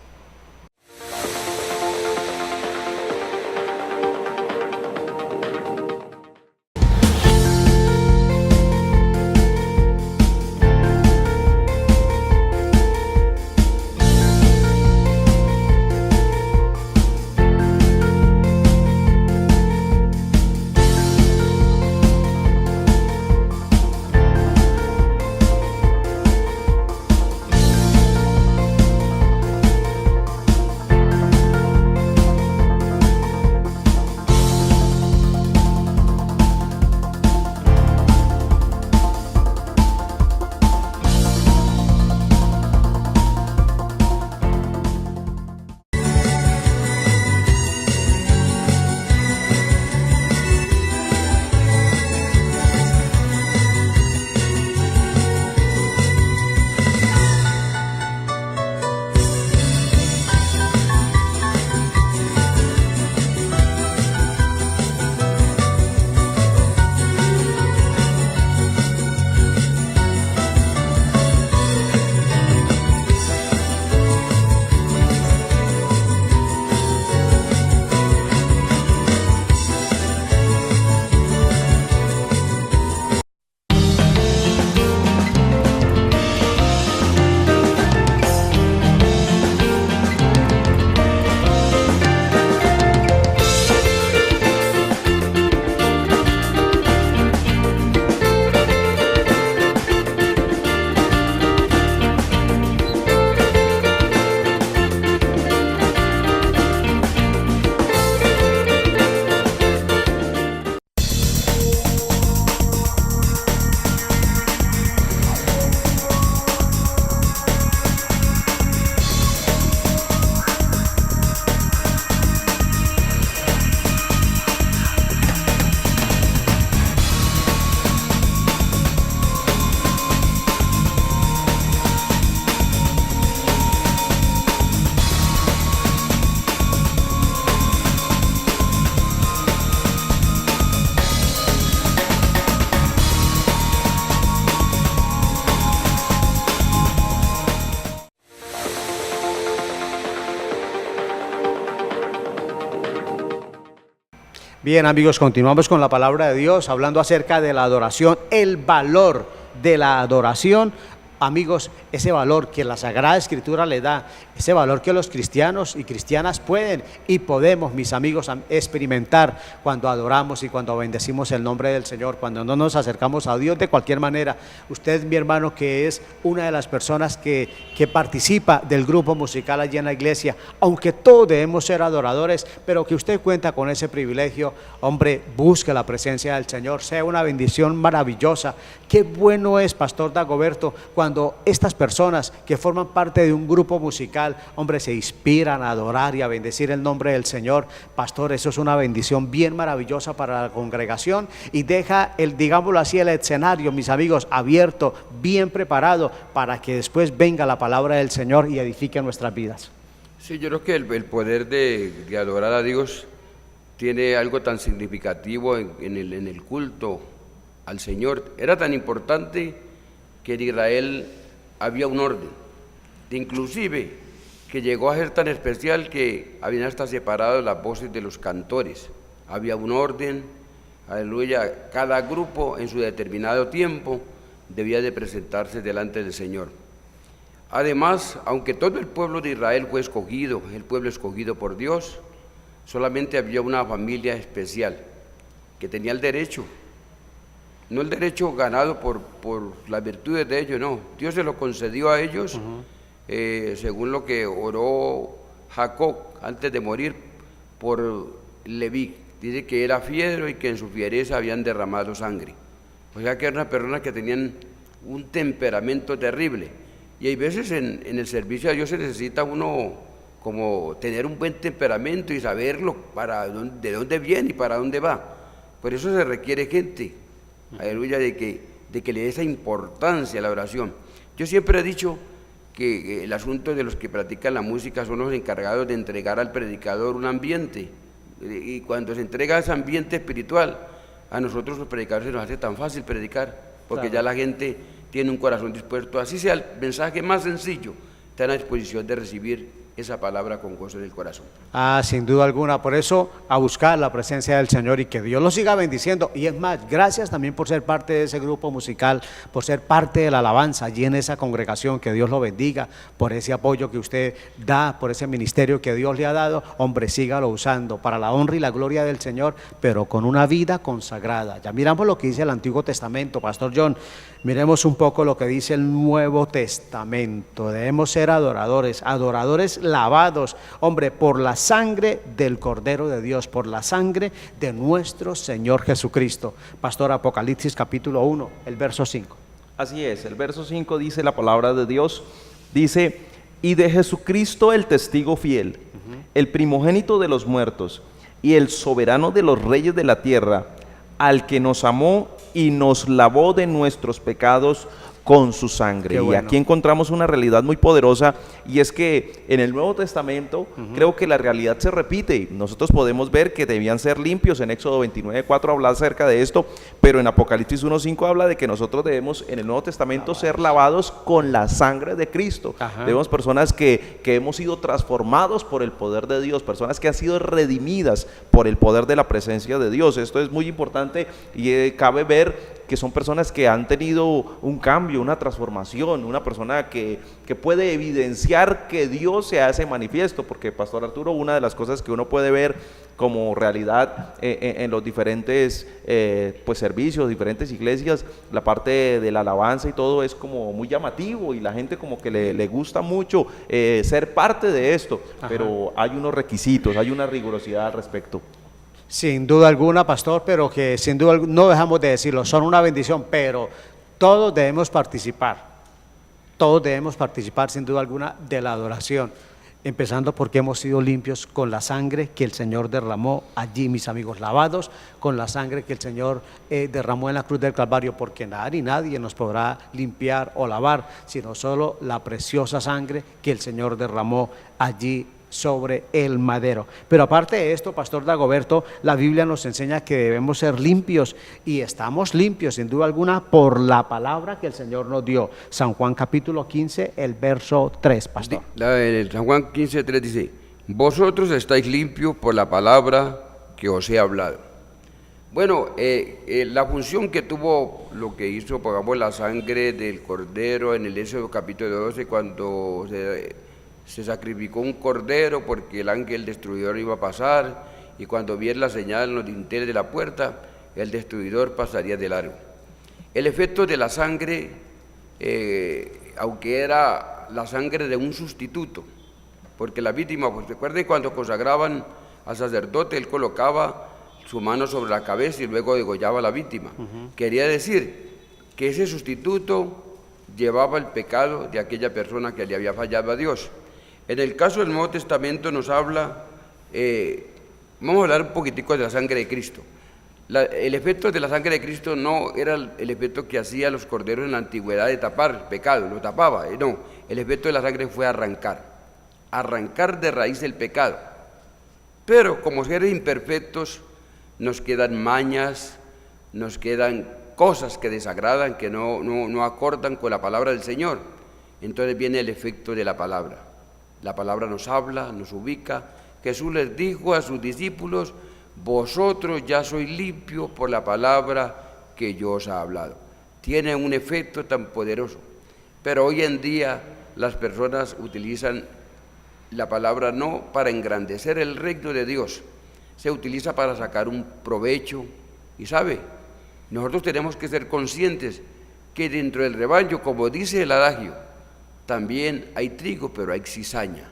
Bien, amigos, continuamos con la palabra de Dios, hablando acerca de la adoración, el valor de la adoración. Amigos, ese valor que la Sagrada Escritura le da, ese valor que los cristianos y cristianas pueden y podemos, mis amigos, experimentar cuando adoramos y cuando bendecimos el nombre del Señor, cuando no nos acercamos a Dios de cualquier manera. Usted, mi hermano, que es una de las personas que participa del grupo musical allí en la iglesia, aunque todos debemos ser adoradores, pero que usted cuenta con ese privilegio, hombre, busque la presencia del Señor, sea una bendición maravillosa. Qué bueno es, Pastor Dagoberto, cuando estas personas que forman parte de un grupo musical, hombre, se inspiran a adorar y a bendecir el nombre del Señor. Pastor, eso es una bendición bien maravillosa para la congregación y deja digámoslo así, el escenario, mis amigos, abierto, bien preparado para que después venga la palabra del Señor y edifique nuestras vidas. Sí, yo creo que el poder de adorar a Dios tiene algo tan significativo en el culto al Señor. Era tan importante que en Israel había un orden, inclusive que llegó a ser tan especial que habían hasta separado las voces de los cantores. Había un orden, aleluya, cada grupo en su determinado tiempo debía de presentarse delante del Señor. Además, aunque todo el pueblo de Israel fue escogido, el pueblo escogido por Dios, solamente había una familia especial que tenía el derecho, no el derecho ganado por las virtudes de ellos, no. Dios se lo concedió a ellos, según lo que oró Jacob antes de morir por Leví. Dice que era fiero y que en su fiereza habían derramado sangre. O sea que eran unas personas que tenían un temperamento terrible. Y hay veces en el servicio a Dios se necesita uno como tener un buen temperamento y saberlo de dónde viene y para dónde va. Por eso se requiere gente, aleluya, de que le dé esa importancia a la oración. Yo siempre he dicho que el asunto de los que practican la música son los encargados de entregar al predicador un ambiente, y cuando se entrega ese ambiente espiritual, a nosotros los predicadores se nos hace tan fácil predicar, porque claro, ya la gente tiene un corazón dispuesto, así sea el mensaje más sencillo, está a la disposición de recibir esa palabra con gozo en el corazón. Sin duda alguna, por eso a buscar la presencia del Señor y que Dios lo siga bendiciendo. Y es más, gracias también por ser parte de ese grupo musical, por ser parte de la alabanza allí en esa congregación, que Dios lo bendiga, por ese apoyo que usted da, por ese ministerio que Dios le ha dado. Hombre, sígalo usando para la honra y la gloria del Señor, pero con una vida consagrada. Ya miramos lo que dice el Antiguo Testamento, Pastor John, miremos un poco lo que dice el Nuevo Testamento. Debemos ser adoradores lavados, hombre, por la sangre del Cordero de Dios, por la sangre de nuestro Señor Jesucristo. Pastor, Apocalipsis capítulo 1, el verso 5. Así es, el verso 5 dice la palabra de Dios, dice: y de Jesucristo el testigo fiel, el primogénito de los muertos y el soberano de los reyes de la tierra, al que nos amó y nos lavó de nuestros pecados con su sangre. Bueno. Y aquí encontramos una realidad muy poderosa, y es que en el Nuevo Testamento creo que la realidad se repite. Nosotros podemos ver que debían ser limpios, en Éxodo 29:4 habla acerca de esto, pero en Apocalipsis 1:5 habla de que nosotros debemos en el Nuevo Testamento ser lavados con la sangre de Cristo. Debemos personas que hemos sido transformados por el poder de Dios, personas que han sido redimidas por el poder de la presencia de Dios. Esto es muy importante, y cabe ver que son personas que han tenido un cambio, una transformación, una persona que puede evidenciar que Dios se hace manifiesto, porque, Pastor Arturo, una de las cosas que uno puede ver como realidad en los diferentes pues servicios, diferentes iglesias, la parte de la alabanza y todo es como muy llamativo, y la gente como que le gusta mucho ser parte de esto. Pero hay unos requisitos, hay una rigurosidad al respecto. Sin duda alguna, Pastor, pero que sin duda no dejamos de decirlo, son una bendición, pero todos debemos participar sin duda alguna de la adoración, empezando porque hemos sido limpios con la sangre que el Señor derramó allí, mis amigos, lavados con la sangre que el Señor derramó en la cruz del Calvario, porque nada ni nadie nos podrá limpiar o lavar, sino solo la preciosa sangre que el Señor derramó allí sobre el madero. Pero aparte de esto, Pastor Dagoberto, la Biblia nos enseña que debemos ser limpios, y estamos limpios sin duda alguna por la palabra que el Señor nos dio. San Juan capítulo 15, el verso 3, Pastor. San Juan 15:3 dice: vosotros estáis limpios por la palabra que os he hablado. Bueno, la función que tuvo lo que hizo, pongamos, la sangre del cordero en el Éxodo capítulo 12, cuando se sacrificó un cordero porque el ángel destruidor iba a pasar, y cuando viera la señal en los dinteles de la puerta, el destruidor pasaría de largo. El efecto de la sangre, aunque era la sangre de un sustituto, porque la víctima, pues recuerden cuando consagraban al sacerdote, él colocaba su mano sobre la cabeza y luego degollaba a la víctima. Quería decir que ese sustituto llevaba el pecado de aquella persona que le había fallado a Dios. En el caso del Nuevo Testamento nos habla, vamos a hablar un poquitico de la sangre de Cristo. El efecto de la sangre de Cristo no era el efecto que hacía los corderos en la antigüedad de tapar el pecado, lo tapaba, no. El efecto de la sangre fue arrancar de raíz el pecado. Pero como seres imperfectos nos quedan mañas, nos quedan cosas que desagradan, que no acordan con la palabra del Señor. Entonces viene el efecto de la palabra. La palabra nos habla, nos ubica. Jesús les dijo a sus discípulos: vosotros ya sois limpios por la palabra que yo os he hablado. Tiene un efecto tan poderoso. Pero hoy en día las personas utilizan la palabra no para engrandecer el reino de Dios, se utiliza para sacar un provecho. Y sabe, nosotros tenemos que ser conscientes que dentro del rebaño, como dice el adagio, también hay trigo, pero hay cizaña.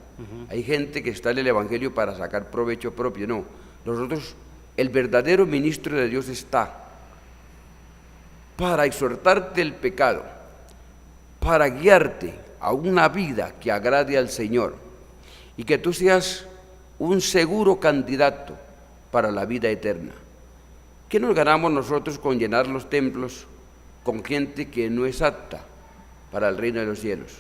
Hay gente que está en el evangelio para sacar provecho propio. No, nosotros, el verdadero ministro de Dios está para exhortarte el pecado, para guiarte a una vida que agrade al Señor y que tú seas un seguro candidato para la vida eterna. ¿Qué nos ganamos nosotros con llenar los templos con gente que no es apta para el reino de los cielos?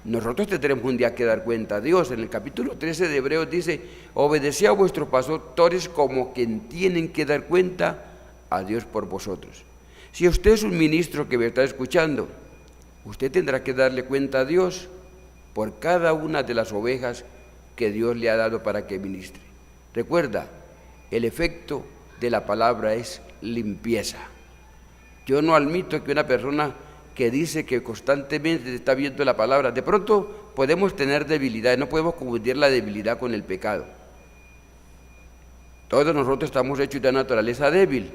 Nosotros tendremos un día que dar cuenta a Dios. En el capítulo 13 de Hebreos dice: obedeced a vuestros pastores como quien tienen que dar cuenta a Dios por vosotros. Si usted es un ministro que me está escuchando, usted tendrá que darle cuenta a Dios por cada una de las ovejas que Dios le ha dado para que ministre. Recuerda, el efecto de la palabra es limpieza. Yo no admito que una persona que dice que constantemente está viendo la palabra, de pronto podemos tener debilidad, no podemos confundir la debilidad con el pecado. Todos nosotros estamos hechos de naturaleza débil.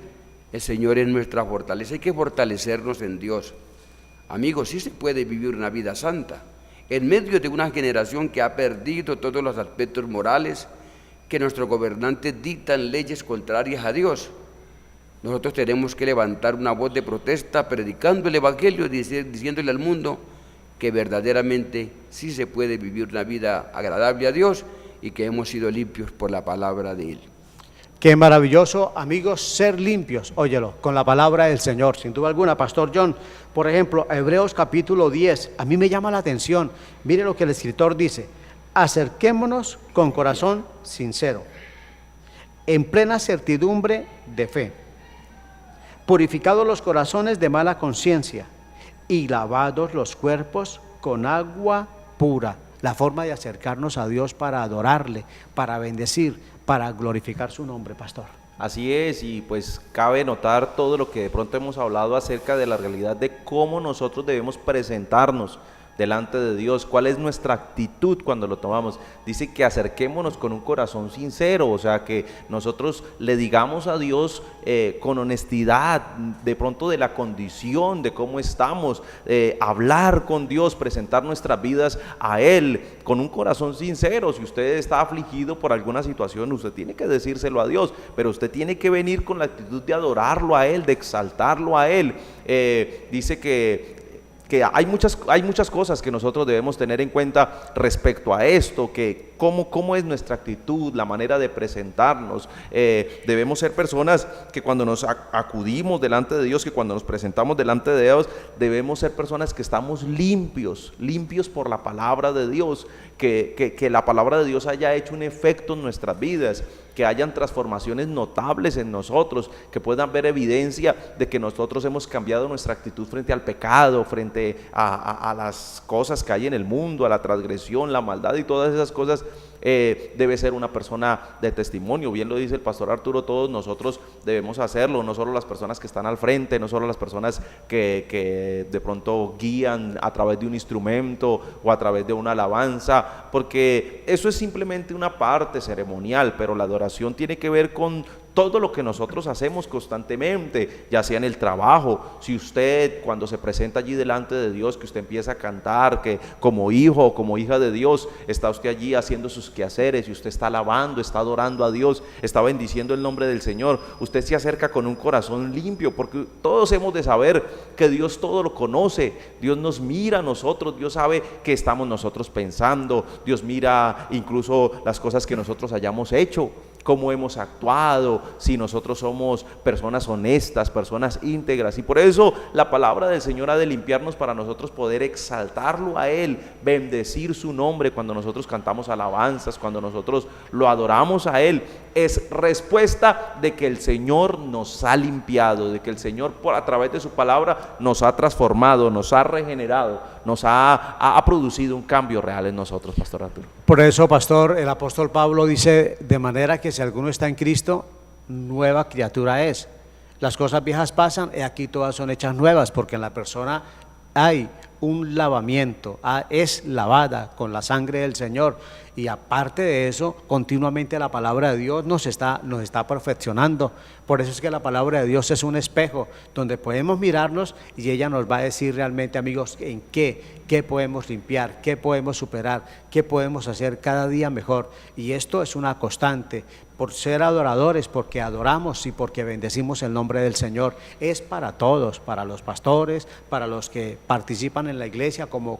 El Señor es nuestra fortaleza, hay que fortalecernos en Dios. Amigos, sí se puede vivir una vida santa en medio de una generación que ha perdido todos los aspectos morales, que nuestros gobernantes dictan leyes contrarias a Dios. Nosotros tenemos que levantar una voz de protesta, predicando el Evangelio, diciéndole al mundo que verdaderamente sí se puede vivir una vida agradable a Dios y que hemos sido limpios por la palabra de Él. Qué maravilloso, amigos, ser limpios, óyelo, con la palabra del Señor, sin duda alguna. Pastor John, por ejemplo, Hebreos capítulo 10, a mí me llama la atención. Mire lo que el escritor dice: acerquémonos con corazón sincero, en plena certidumbre de fe, purificados los corazones de mala conciencia y lavados los cuerpos con agua pura. La forma de acercarnos a Dios para adorarle, para bendecir, para glorificar su nombre, pastor. Así es, y pues cabe notar todo lo que de pronto hemos hablado acerca de la realidad de cómo nosotros debemos presentarnos delante de Dios, cuál es nuestra actitud cuando lo tomamos. Dice que acerquémonos con un corazón sincero, o sea, que nosotros le digamos a Dios con honestidad, de pronto de la condición, de cómo estamos, hablar con Dios, presentar nuestras vidas a Él con un corazón sincero. Si usted está afligido por alguna situación, usted tiene que decírselo a Dios, pero usted tiene que venir con la actitud de adorarlo a Él, de exaltarlo a Él. Dice que hay muchas cosas que nosotros debemos tener en cuenta respecto a esto, que cómo es nuestra actitud, la manera de presentarnos. Debemos ser personas que cuando nos acudimos delante de Dios, que cuando nos presentamos delante de Dios, debemos ser personas que estamos limpios por la palabra de Dios, que la palabra de Dios haya hecho un efecto en nuestras vidas, que hayan transformaciones notables en nosotros, que puedan ver evidencia de que nosotros hemos cambiado nuestra actitud frente al pecado, frente a las cosas que hay en el mundo, a la transgresión, la maldad y todas esas cosas. debe ser una persona de testimonio. Bien lo dice el pastor Arturo, todos nosotros debemos hacerlo, no solo las personas que están al frente, no solo las personas que de pronto guían a través de un instrumento o a través de una alabanza, porque eso es simplemente una parte ceremonial, pero la adoración tiene que ver con todo lo que nosotros hacemos constantemente, ya sea en el trabajo. Si usted cuando se presenta allí delante de Dios, que usted empieza a cantar, que como hijo o como hija de Dios, está usted allí haciendo sus quehaceres y usted está alabando, está adorando a Dios, está bendiciendo el nombre del Señor, usted se acerca con un corazón limpio, porque todos hemos de saber que Dios todo lo conoce, Dios nos mira a nosotros, Dios sabe qué estamos nosotros pensando, Dios mira incluso las cosas que nosotros hayamos hecho, cómo hemos actuado, si nosotros somos personas honestas, personas íntegras. Y por eso la palabra del Señor ha de limpiarnos para nosotros poder exaltarlo a Él, bendecir su nombre cuando nosotros cantamos alabanzas, cuando nosotros lo adoramos a Él. Es respuesta de que el Señor nos ha limpiado, de que el Señor a través de su palabra nos ha transformado, nos ha regenerado, nos ha producido un cambio real en nosotros, Pastor Arturo. Por eso, pastor, el apóstol Pablo dice, de manera que si alguno está en Cristo, nueva criatura es. Las cosas viejas pasan y aquí todas son hechas nuevas, porque en la persona hay un lavamiento, es lavada con la sangre del Señor, y aparte de eso, continuamente la palabra de Dios nos está perfeccionando. Por eso es que la palabra de Dios es un espejo donde podemos mirarnos y ella nos va a decir realmente, amigos, en qué podemos limpiar, qué podemos superar, qué podemos hacer cada día mejor. Y esto es una constante, por ser adoradores, porque adoramos y porque bendecimos el nombre del Señor. Es para todos, para los pastores, para los que participan en la iglesia como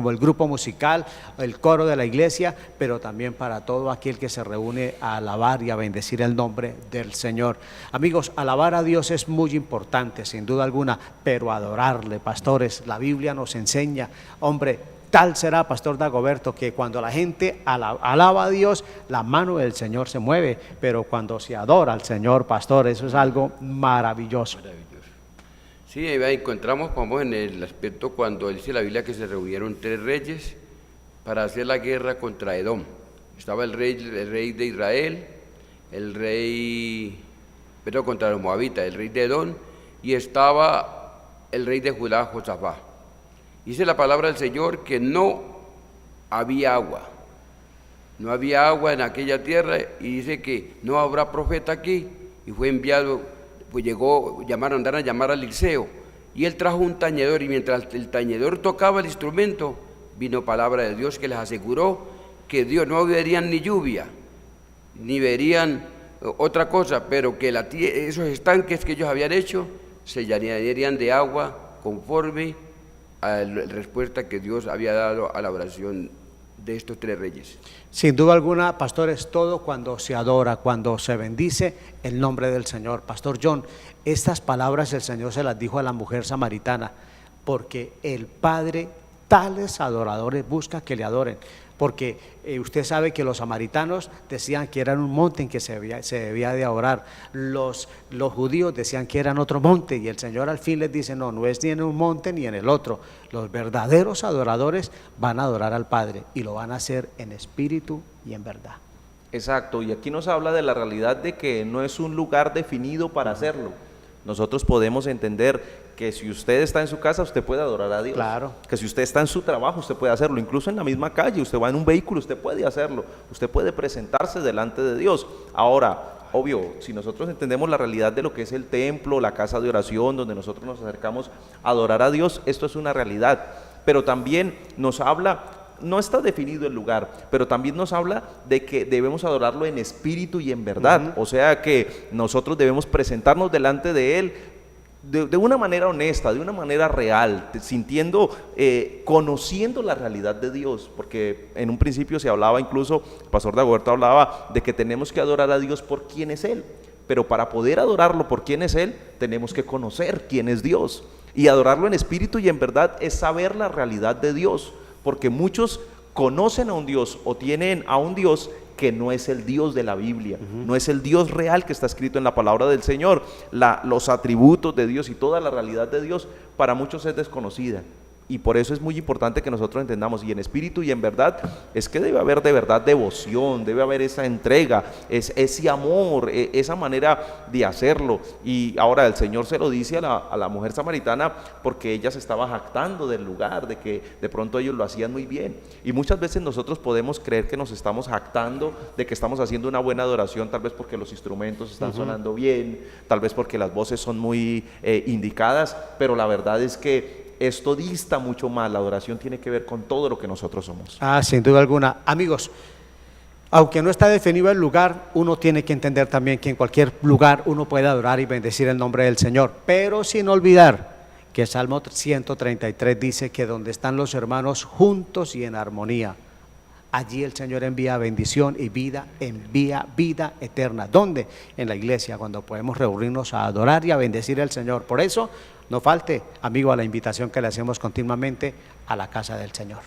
el grupo musical, el coro de la iglesia, pero también para todo aquel que se reúne a alabar y a bendecir el nombre del Señor. Amigos, alabar a Dios es muy importante, sin duda alguna, pero adorarle, pastores, la Biblia nos enseña, hombre, tal será, pastor Dagoberto, que cuando la gente alaba a Dios, la mano del Señor se mueve, pero cuando se adora al Señor, pastor, eso es algo maravilloso. Sí, ahí encontramos, vamos, en el aspecto cuando dice la Biblia que se reunieron 3 reyes para hacer la guerra contra Edom. Estaba el rey de Israel, contra los moabitas, el rey de Edom, y estaba el rey de Judá, Josafá. Dice la palabra del Señor que no había agua en aquella tierra, y dice que no habrá profeta aquí, y fue enviado, pues mandaron a llamar a Eliseo, y él trajo un tañedor, y mientras el tañedor tocaba el instrumento, vino palabra de Dios que les aseguró que Dios no verían ni lluvia, ni verían otra cosa, pero que esos estanques que ellos habían hecho se llenarían de agua conforme a la respuesta que Dios había dado a la oración de estos 3 reyes. Sin duda alguna, pastor, es todo cuando se adora, cuando se bendice el nombre del Señor. Pastor John, estas palabras el Señor se las dijo a la mujer samaritana, porque el Padre tales adoradores busca que le adoren, porque usted sabe que los samaritanos decían que eran un monte en que se debía de adorar, los judíos decían que eran otro monte, y el Señor al fin les dice, no es ni en un monte ni en el otro, los verdaderos adoradores van a adorar al Padre y lo van a hacer en espíritu y en verdad. Exacto, y aquí nos habla de la realidad de que no es un lugar definido para hacerlo. Nosotros podemos entender que si usted está en su casa, usted puede adorar a Dios. Claro. Que si usted está en su trabajo, usted puede hacerlo. Incluso en la misma calle, usted va en un vehículo, usted puede hacerlo. Usted puede presentarse delante de Dios. Ahora, obvio, si nosotros entendemos la realidad de lo que es el templo, la casa de oración, donde nosotros nos acercamos a adorar a Dios, esto es una realidad. Pero también nos habla, no está definido el lugar, pero también nos habla de que debemos adorarlo en espíritu y en verdad. O sea que nosotros debemos presentarnos delante de Él de una manera honesta, de una manera real, sintiendo, conociendo la realidad de Dios, porque en un principio se hablaba, incluso el pastor Dagoberto hablaba de que tenemos que adorar a Dios por quién es Él, pero para poder adorarlo por quién es Él, tenemos que conocer quién es Dios, y adorarlo en espíritu y en verdad es saber la realidad de Dios, porque muchos conocen a un Dios o tienen a un Dios que no es el Dios de la Biblia, no es el Dios real que está escrito en la palabra del Señor. Los atributos de Dios y toda la realidad de Dios para muchos es desconocida. Y por eso es muy importante que nosotros entendamos, y en espíritu y en verdad, es que debe haber de verdad devoción, debe haber esa entrega, ese amor, esa manera de hacerlo. Y ahora el Señor se lo dice a la mujer samaritana porque ella se estaba jactando del lugar, de que de pronto ellos lo hacían muy bien. Y muchas veces nosotros podemos creer que nos estamos jactando de que estamos haciendo una buena adoración, tal vez porque los instrumentos están sonando bien, tal vez porque las voces son muy indicadas, pero la verdad es que esto dista mucho más. La adoración tiene que ver con todo lo que nosotros somos. Sin duda alguna. Amigos, aunque no está definido el lugar, uno tiene que entender también que en cualquier lugar uno puede adorar y bendecir el nombre del Señor, pero sin olvidar que Salmo 133 dice que donde están los hermanos juntos y en armonía, allí el Señor envía bendición y vida, envía vida eterna. ¿Dónde? En la iglesia, cuando podemos reunirnos a adorar y a bendecir al Señor. Por eso, no falte, amigo, a la invitación que le hacemos continuamente a la casa del Señor.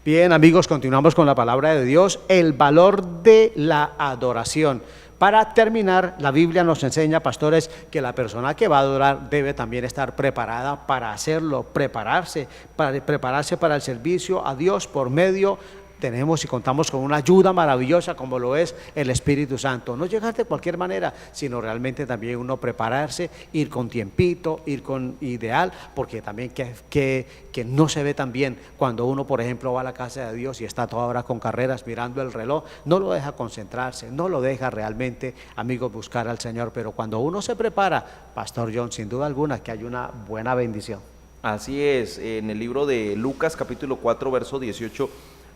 Bien, amigos, continuamos con la palabra de Dios, el valor de la adoración. Para terminar, la Biblia nos enseña, pastores, que la persona que va a adorar debe también estar preparada para hacerlo, prepararse para el servicio a Dios por medio. Tenemos y contamos con una ayuda maravillosa como lo es el Espíritu Santo. No llegar de cualquier manera, sino realmente también uno prepararse, ir con tiempito, ir con ideal, porque también que no se ve tan bien cuando uno, por ejemplo, va a la casa de Dios y está toda hora con carreras mirando el reloj, no lo deja concentrarse, no lo deja realmente, amigos, buscar al Señor. Pero cuando uno se prepara, Pastor John, sin duda alguna que hay una buena bendición. Así es, en el libro de Lucas capítulo 4 verso 18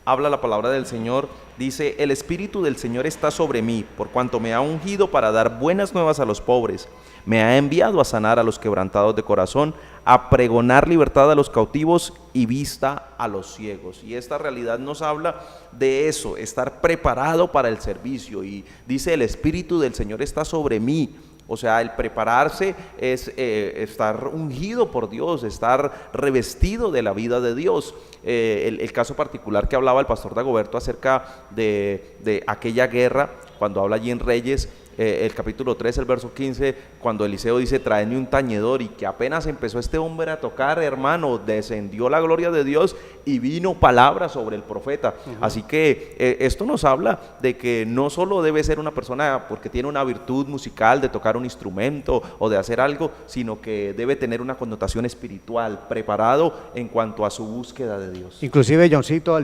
habla la palabra del Señor, dice: el Espíritu del Señor está sobre mí, por cuanto me ha ungido para dar buenas nuevas a los pobres, me ha enviado a sanar a los quebrantados de corazón, a pregonar libertad a los cautivos y vista a los ciegos. Y esta realidad nos habla de eso, estar preparado para el servicio. Y dice: el Espíritu del Señor está sobre mí. O sea, el prepararse es estar ungido por Dios, estar revestido de la vida de Dios. El caso particular que hablaba el pastor Dagoberto acerca de aquella guerra, cuando habla allí en Reyes, el capítulo 3, el verso 15, cuando Eliseo dice, tráeme un tañedor, y que apenas empezó este hombre a tocar, hermano, descendió la gloria de Dios y vino palabra sobre el profeta. Así que esto nos habla de que no solo debe ser una persona porque tiene una virtud musical de tocar un instrumento o de hacer algo, sino que debe tener una connotación espiritual, preparado en cuanto a su búsqueda de Dios. Inclusive, Johncito,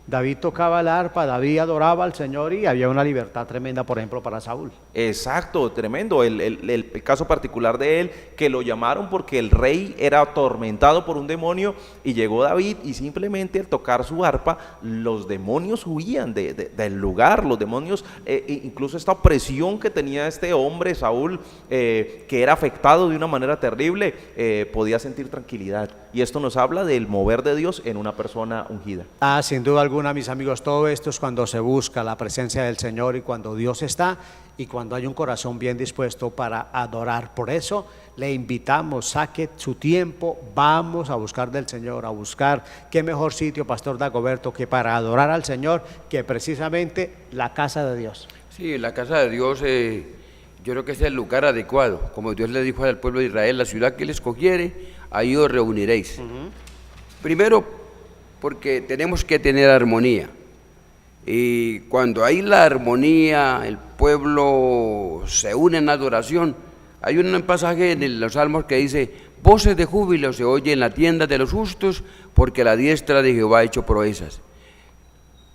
David tocaba el arpa, David adoraba al Señor y había una libertad tremenda, por ejemplo, para Saúl. Exacto, tremendo. El caso particular de él, que lo llamaron porque el rey era atormentado por un demonio, y llegó David y simplemente al tocar su arpa, los demonios huían del lugar. Los demonios, incluso esta opresión que tenía este hombre, Saúl, que era afectado de una manera terrible, podía sentir tranquilidad. Y esto nos habla del mover de Dios en una persona ungida. Sin duda alguna, mis amigos, todo esto es cuando se busca la presencia del Señor y cuando Dios está y cuando hay un corazón bien dispuesto para adorar. Por eso le invitamos, saque su tiempo, vamos a buscar del Señor, a buscar qué mejor sitio, Pastor Dagoberto, que para adorar al Señor, que precisamente la casa de Dios. Sí, la casa de Dios, yo creo que es el lugar adecuado. Como Dios le dijo al pueblo de Israel, la ciudad que Él escogiere, ahí os reuniréis. Primero, porque tenemos que tener armonía. Y cuando hay la armonía, el pueblo se une en adoración. Hay un pasaje en los Salmos que dice, voces de júbilo se oye en la tienda de los justos, porque la diestra de Jehová ha hecho proezas.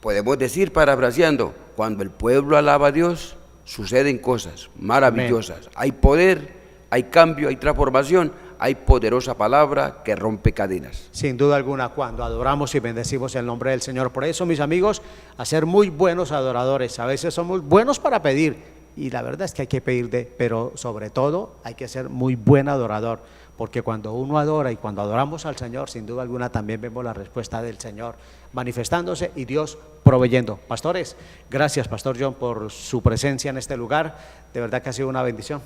Podemos decir, parafraseando, cuando el pueblo alaba a Dios, suceden cosas maravillosas. Amén. Hay poder, hay cambio, hay transformación, hay poderosa palabra que rompe cadenas. Sin duda alguna, cuando adoramos y bendecimos el nombre del Señor. Por eso, mis amigos, a ser muy buenos adoradores. A veces somos buenos para pedir, y la verdad es que hay que pedir pero sobre todo hay que ser muy buen adorador, porque cuando uno adora y cuando adoramos al Señor, sin duda alguna también vemos la respuesta del Señor manifestándose y Dios proveyendo. Pastores, gracias, Pastor John, por su presencia en este lugar. De verdad que ha sido una bendición.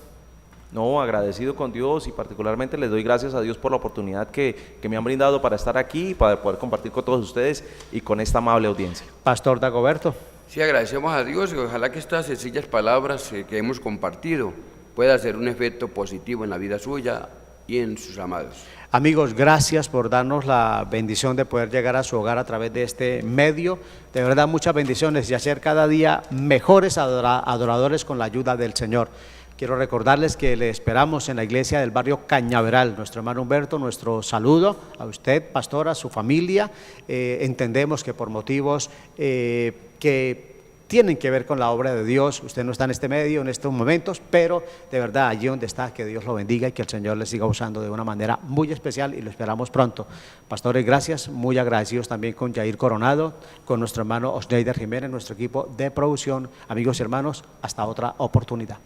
No, agradecido con Dios, y particularmente les doy gracias a Dios por la oportunidad que me han brindado para estar aquí y para poder compartir con todos ustedes y con esta amable audiencia. Pastor Dagoberto. Sí, agradecemos a Dios y ojalá que estas sencillas palabras que hemos compartido pueda hacer un efecto positivo en la vida suya y en sus amados. Amigos, gracias por darnos la bendición de poder llegar a su hogar a través de este medio. De verdad, muchas bendiciones y hacer cada día mejores adoradores con la ayuda del Señor. Quiero recordarles que le esperamos en la iglesia del barrio Cañaveral. Nuestro hermano Humberto, nuestro saludo a usted, pastor, a su familia. Entendemos que por motivos que tienen que ver con la obra de Dios, usted no está en este medio en estos momentos, pero de verdad allí donde está, que Dios lo bendiga y que el Señor le siga usando de una manera muy especial, y lo esperamos pronto. Pastores, gracias, muy agradecidos también con Jair Coronado, con nuestro hermano Osneider Jiménez, nuestro equipo de producción. Amigos y hermanos, hasta otra oportunidad.